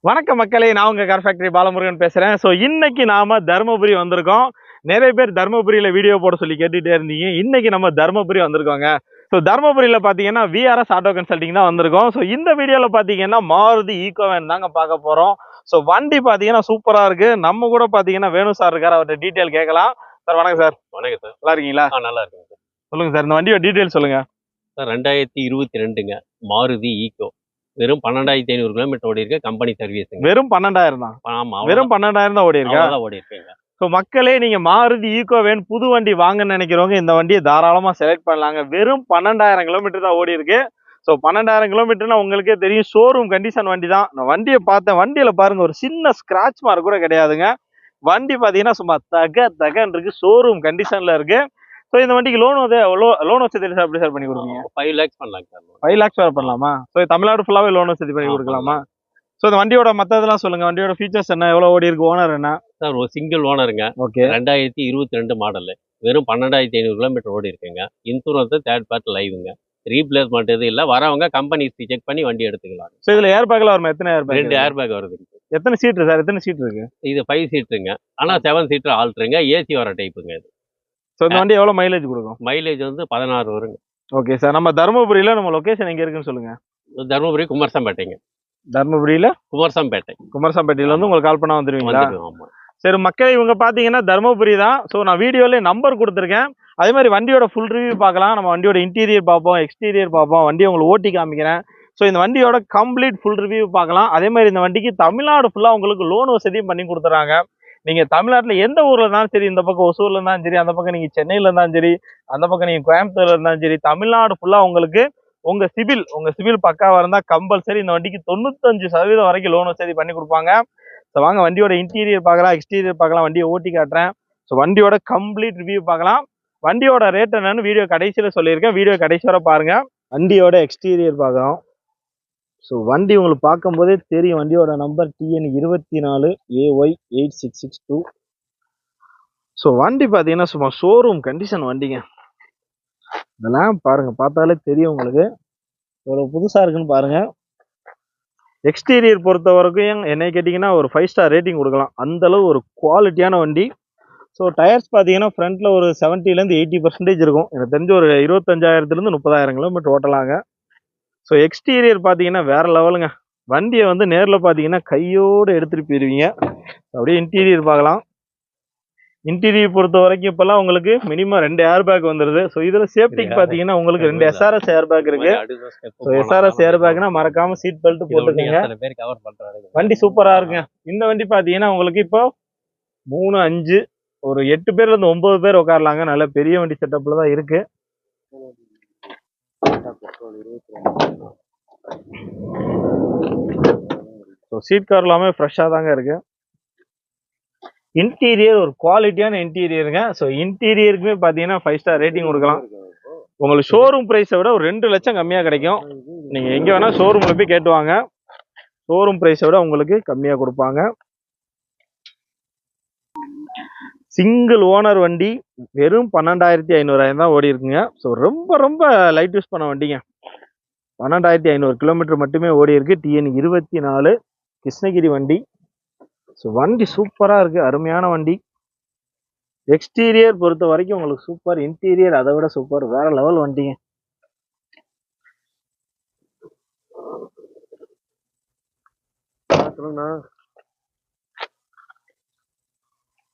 வணக்கம் மக்களே, நான் உங்க கார் ஃபேக்டரி பாலமுருகன் பேசுறேன். ஸோ இன்னைக்கு நாம தருமபுரி வந்திருக்கோம். நிறைய பேர் தருமபுரியில வீடியோ போட சொல்லி கேட்டுட்டே இருந்தீங்க. இன்னைக்கு நம்ம தருமபுரி வந்திருக்கோங்க. ஸோ தருமபுரியில பாத்தீங்கன்னா விஆர்எஸ் ஆட்டோ கன்சல்டிங் தான் வந்திருக்கோம். ஸோ இந்த வீடியோல பாத்தீங்கன்னா மாருதி ஈகோ வேன் தாங்க பார்க்க போறோம். ஸோ வண்டி பாத்தீங்கன்னா சூப்பரா இருக்கு. நம்ம கூட பாத்தீங்கன்னா வேணு சார் இருக்காரு, அவர்கிட்ட டீட்டெயில் கேட்கலாம். சார் வணக்கம் சார். வணக்கம் சார். நல்லா இருக்கீங்களா? நல்லா இருக்குங்க சார். சொல்லுங்க சார், இந்த வண்டியோட டீட்டெயில் சொல்லுங்க சார். 2022ங்க மாருதி ஈகோ. வெறும் 12,500 கிலோமீட்டர் ஓடி இருக்கு. Company service. வெறும் 12,000 தான். ஆமா, வெறும் 12,000 தான் ஓடி இருக்கா? ஓடி இருக்குங்க. ஸோ மக்களே, நீங்க மாருதி ஈகோ வேன் புது வண்டி வாங்கன்னு நினைக்கிறவங்க இந்த வண்டியை தாராளமா செலக்ட் பண்ணலாங்க. வெறும் 12,000 கிலோமீட்டர் தான் ஓடி இருக்கு. ஸோ 12,000 கிலோமீட்டர்னா உங்களுக்கே தெரியும், ஷோரூம் கண்டிஷன் வண்டி தான். நான் வண்டியை பார்த்தேன், வண்டியில பாருங்க ஒரு சின்ன ஸ்கிராட்ச் மார்க் கூட கிடையாதுங்க. வண்டி பாத்தீங்கன்னா சும்மா தகன்னு இருக்கு, ஷோரூம் கண்டிஷன்ல இருக்கு. ஸோ இந்த வண்டிக்கு லோன் வசதி எப்படி சார் பண்ணி கொடுப்பீங்க? 5 lakhs பண்ணலாம் சார். 5 lakhs வேற பண்ணலாமா? ஸோ தமிழ்நாடு ஃபுல்லாவே லோன் வசதி பண்ணி கொடுக்கலாமா? ஸோ இந்த வண்டியோட மற்றதெல்லாம் சொல்லுங்க. வண்டியோட ஃபீச்சர்ஸ் என்ன, எவ்வளோ ஓடி இருக்கு, ஓனர் என்ன? சார் ஒரு சிங்கிள் ஓனருங்க. ஓகே. 2022 மாடல். வெறும் 12,500 கிலோமீட்டர் ஓடி இருக்குங்க. இன்சூரன்ஸ் தேர்ட் பார்ட்டி லைவுங்க. ரீப்ளேஸ்மெண்ட் எதுவும் இல்லை. வரவங்க கம்பெனி செக் பண்ணி வண்டி எடுத்துக்கலாம். ஸோ இதுல ஏர் பேக்ல வருமா? எத்தனை ஏர் பேக்? 2 ஏர் பேக் வருது. எத்தனை சீட் சார்? எத்தனை சீட் இருக்கு? இது 5 சீட்டுங்க. ஆனால் 7 சீட்டர் ஆல்ட்ருங்க. ஏசி வர டைப்புங்க இது. ஸோ இந்த வண்டி எவ்வளோ மைலேஜ் கொடுக்கும்? மைலேஜ் வந்து 16 வருங்க. Okay sir. நம்ம தருமபுரியில நம்ம லொகேஷன் எங்க இருக்குன்னு சொல்லுங்க. தருமபுரி குமரசம்பேட்டைங்க. தருமபுரியில குமரசம்பேட்டையில இருந்து உங்களுக்கு கால் பண்ணா வந்துருவீங்களா? ஆமா. சரி மக்களே, இவங்க பாத்தீங்கன்னா தருமபுரி தான். ஸோ நான் வீடியோல நம்பர் கொடுத்துருக்கேன். அதே மாதிரி வண்டியோட ஃபுல் ரிவ்யூ பார்க்கலாம். நம்ம வண்டியோட இன்டீரியர் பார்ப்போம், எக்ஸ்டீரியர் பார்ப்போம், வண்டியை உங்களுக்கு ஓட்டி காமிக்கிறேன். ஸோ இந்த வண்டியோட கம்ப்ளீட் ஃபுல் ரிவ்யூ பார்க்கலாம். அதே மாதிரி இந்த வண்டிக்கு தமிழ்நாடு ஃபுல்லா உங்களுக்கு லோன் வசதியும் பண்ணி கொடுத்துறாங்க. நீங்க தமிழ்நாட்டில் எந்த ஊர்ல இருந்தாலும் சரி, இந்த பக்கம் ஒசூர்ல இருந்தாலும் சரி, அந்த பக்கம் நீங்க சென்னையில இருந்தாலும் சரி, அந்த பக்கம் நீங்க கோயம்புத்தூர்ல இருந்தாலும் சரி, தமிழ்நாடு ஃபுல்லா உங்களுக்கு உங்க சிபில் பக்காவா இருந்தா கம்பல்சரி இந்த வண்டிக்கு 95% வரைக்கும் லோன் வசதி பண்ணி கொடுப்பாங்க. ஸோ வாங்க வண்டியோட இன்டீரியர் பார்க்கலாம், எக்ஸ்டீரியர் பார்க்கலாம், வண்டியை ஓட்டி காட்டுறேன். ஸோ வண்டியோட கம்ப்ளீட் ரிவ்யூ பார்க்கலாம். வண்டியோட ரேட் என்னன்னு வீடியோ கடைசியில சொல்லியிருக்கேன். வீடியோ கடைசி வரை பாருங்க. வண்டியோட எக்ஸ்டீரியர் பார்க்குறோம். ஸோ வண்டி உங்களுக்கு பார்க்கும்போதே தெரியும், வண்டியோட நம்பர் TN24 AY8662. ஸோ வண்டி பார்த்தீங்கன்னா சும்மா ஷோரூம் கண்டிஷன் வண்டிங்க. இதெல்லாம் பாருங்க, பார்த்தாலே தெரியும் உங்களுக்கு எவ்வளோ புதுசாக இருக்குன்னு பாருங்க. எக்ஸ்டீரியர் பொறுத்த வரைக்கும் என்னை கேட்டிங்கன்னா ஒரு 5 ஸ்டார் ரேட்டிங் கொடுக்கலாம். அந்தளவு ஒரு குவாலிட்டியான வண்டி. ஸோ டயர்ஸ் பார்த்தீங்கன்னா ஃப்ரண்ட்டில் ஒரு 70% 80% இருக்கும். எனக்கு தெரிஞ்ச ஒரு 25,000 to 30,000 கிலோமீட்டர் ஓட்டலாங்க. ஸோ எக்ஸ்டீரியர் பார்த்தீங்கன்னா வேற லெவலுங்க. வண்டியை வந்து நேரில் பார்த்தீங்கன்னா கையோடு எடுத்துகிட்டு போயிடுவீங்க. அப்படியே இன்டீரியர் பார்க்கலாம். இன்டீரியர் பொறுத்த வரைக்கும் இப்போல்லாம் உங்களுக்கு மினிமம் 2 ஏர் பேக் வந்துடுது. ஸோ இதில் சேஃப்டிக்கு பார்த்தீங்கன்னா உங்களுக்கு 2 SRS ஏர் பேக் இருக்கு. ஸோ SRS ஏர் பேக்னா மறக்காம சீட் பெல்ட் போட்டுக்கோங்க. வண்டி சூப்பராக இருக்குங்க. இந்த வண்டி பார்த்தீங்கன்னா உங்களுக்கு இப்போ 3, 5 ஒரு 8 பேர்லேருந்து 9 பேர் உட்காரலாங்க. நல்ல பெரிய வண்டி செட்டப்ல தான் இருக்கு. ஸோ சீட் கவர் எல்லாமே ஃப்ரெஷ்ஷாக தாங்க இருக்கு. இன்டீரியர் ஒரு குவாலிட்டியான இன்டீரியருங்க. ஸோ இன்டீரியருக்குமே பார்த்தீங்கன்னா 5 ஸ்டார் ரேட்டிங் கொடுக்கலாம். உங்களுக்கு ஷோரூம் ப்ரைஸை விட ஒரு 2 லட்சம் கம்மியாக கிடைக்கும். நீங்கள் எங்கே வேணால் ஷோரூமில் போய் கேட்டுவாங்க, ஷோரூம் ப்ரைஸை விட உங்களுக்கு கம்மியாக கொடுப்பாங்க. சிங்கிள் ஓனர் வண்டி, வெறும் 12,500 தான் ஓடி இருக்குங்க. ஸோ ரொம்ப லைட் யூஸ் பண்ண வண்டிங்க. 12,500 கிலோமீட்டர் மட்டுமே ஓடி இருக்கு. TN24 கிருஷ்ணகிரி வண்டி. ஸோ வண்டி சூப்பராக இருக்கு, அருமையான வண்டி. எக்ஸ்டீரியர் பொறுத்த வரைக்கும் உங்களுக்கு சூப்பர், இன்டீரியர் அதை விட சூப்பர், வேற லெவல் வண்டிங்க.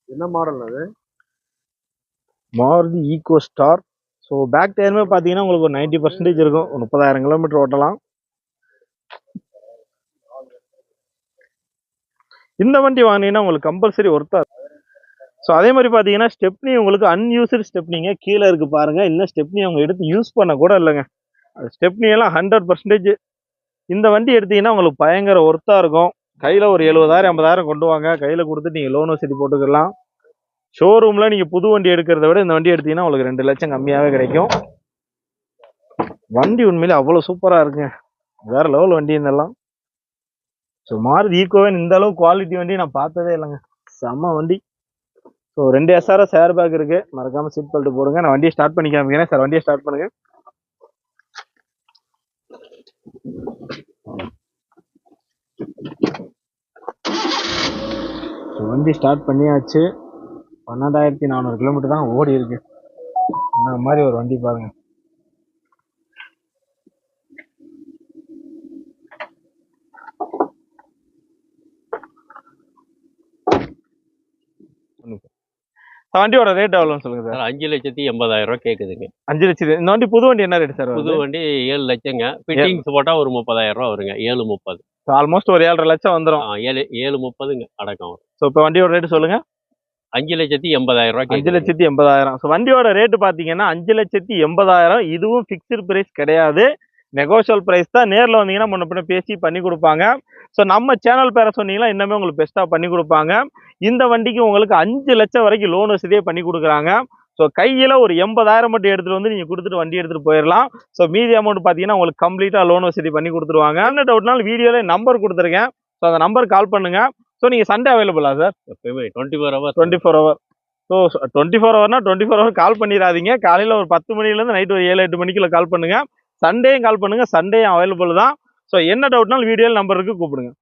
என்ன மாடல் அது? Maruti Eeco Star. So back டயருமே பார்த்தீங்கன்னா உங்களுக்கு ஒரு 90% இருக்கும். ஒரு 30,000 கிலோமீட்டர் ஓட்டலாம். இந்த வண்டி வாங்கினீங்கன்னா உங்களுக்கு கம்பல்சரி ஒர்த்தா. ஸோ அதே மாதிரி பார்த்தீங்கன்னா ஸ்டெப்னி உங்களுக்கு அன்யூஸ்டு ஸ்டெப்னிங்க கீழே இருக்கு பாருங்க. இன்னும் ஸ்டெப்னி அவங்க எடுத்து யூஸ் பண்ண கூட இல்லைங்க. ஸ்டெப்னி எல்லாம் 100%. இந்த வண்டி எடுத்தீங்கன்னா உங்களுக்கு பயங்கர ஒர்த்தா இருக்கும். கையில் ஒரு 70,000 80,000 கொண்டு வாங்க, கையில் கொடுத்துட்டு நீங்கள் லோன் வசதி போட்டுக்கலாம். ஷோரூமில் நீங்கள் புது வண்டி எடுக்கிறத விட இந்த வண்டி எடுத்தீங்கன்னா உங்களுக்கு 2 லட்சம் கம்மியாகவே கிடைக்கும். வண்டி உண்மையிலே அவ்வளோ சூப்பராக இருக்குங்க, வேற லெவல் வண்டி இதெல்லாம். ஸோ மாருதி ஈகோவேன் இந்த அளவு குவாலிட்டி வண்டி நான் பார்த்ததே இல்லைங்க, செம்ம வண்டி. ஸோ 2 SRS ஏர் பேக் இருக்கு, மறக்காம சீட் பெல்ட் போடுங்க. நான் வண்டியை ஸ்டார்ட் பண்ணி காமிக்கிறேன். சார் வண்டியை ஸ்டார்ட் பண்ணுங்க. வண்டி ஸ்டார்ட் பண்ணியாச்சு. 12,400 கிலோமீட்டர் தான் ஓடி இருக்கு. இந்த மாதிரி ஒரு வண்டி பாருங்க. வண்டியோட ரேட் எவ்வளோன்னு சொல்லுங்க சார். 5,80,000 கேக்குதுங்க. 5 லட்சம். இந்த வண்டி புது வண்டி என்ன ரேட் சார்? புது வண்டி 7 லட்சங்க. ஃபிட்டிங்ஸ் போட்டா ஒரு 30,000 வருங்க. 7,30,000. ஆல்மோஸ்ட் ஒரு 7,5 லட்சம் வந்துடும். 7,30,000ங்க அடக்கம். ஸோ இப்போ வண்டியோட ரேட் சொல்லுங்க. 5,80,000 5,80,000. ஸோ வண்டியோட ரேட்டு பார்த்தீங்கன்னா 5,80,000. இதுவும் ஃபிக்ஸ்டு பிரைஸ் கிடையாது, நெகோஷியல் பிரைஸ் தான். நேரில் வந்தீங்கன்னா முன்ன பின்ன பேசி பண்ணி கொடுப்பாங்க. ஸோ நம்ம சேனல் பேரை சொன்னீங்கன்னா இன்னமே உங்களுக்கு பெஸ்ட்டாக பண்ணி கொடுப்பாங்க. இந்த வண்டிக்கு உங்களுக்கு 5 லட்சம் வரைக்கும் லோன் வசதியே பண்ணி கொடுக்குறாங்க. ஸோ கையில் ஒரு 80,000 மட்டும் எடுத்துகிட்டு வந்து நீங்கள் கொடுத்துட்டு வண்டி எடுத்துகிட்டு போயிடலாம். ஸோ மீதி அமௌண்ட் பார்த்தீங்கன்னா உங்களுக்கு கம்ப்ளீட்டாக லோன் வசதி பண்ணி கொடுத்துருவாங்க. என்ன டவுட்னாலும் வீடியோவில் நம்பர் கொடுத்துருக்கேன். ஸோ அந்த நம்பர் கால் பண்ணுங்கள். ஸோ நீங்கள் சண்டே அவைலபிளா சார்? எப்பயுமே 24 hours. 24 hour. ஸோ 24 hourனா 24 hour கால் பண்ணிடாதீங்க. காலையில் ஒரு 10 மணிலேருந்து நைட் ஒரு 7-8 மணிக்குள்ள கால் பண்ணுங்கள். சண்டேயும் கால் பண்ணுங்கள். சண்டேயும் அவைலபிள் தான். ஸோ என்ன டவுட்னாலும் வீடியோவில் நம்பருக்கு கூப்பிடுங்க.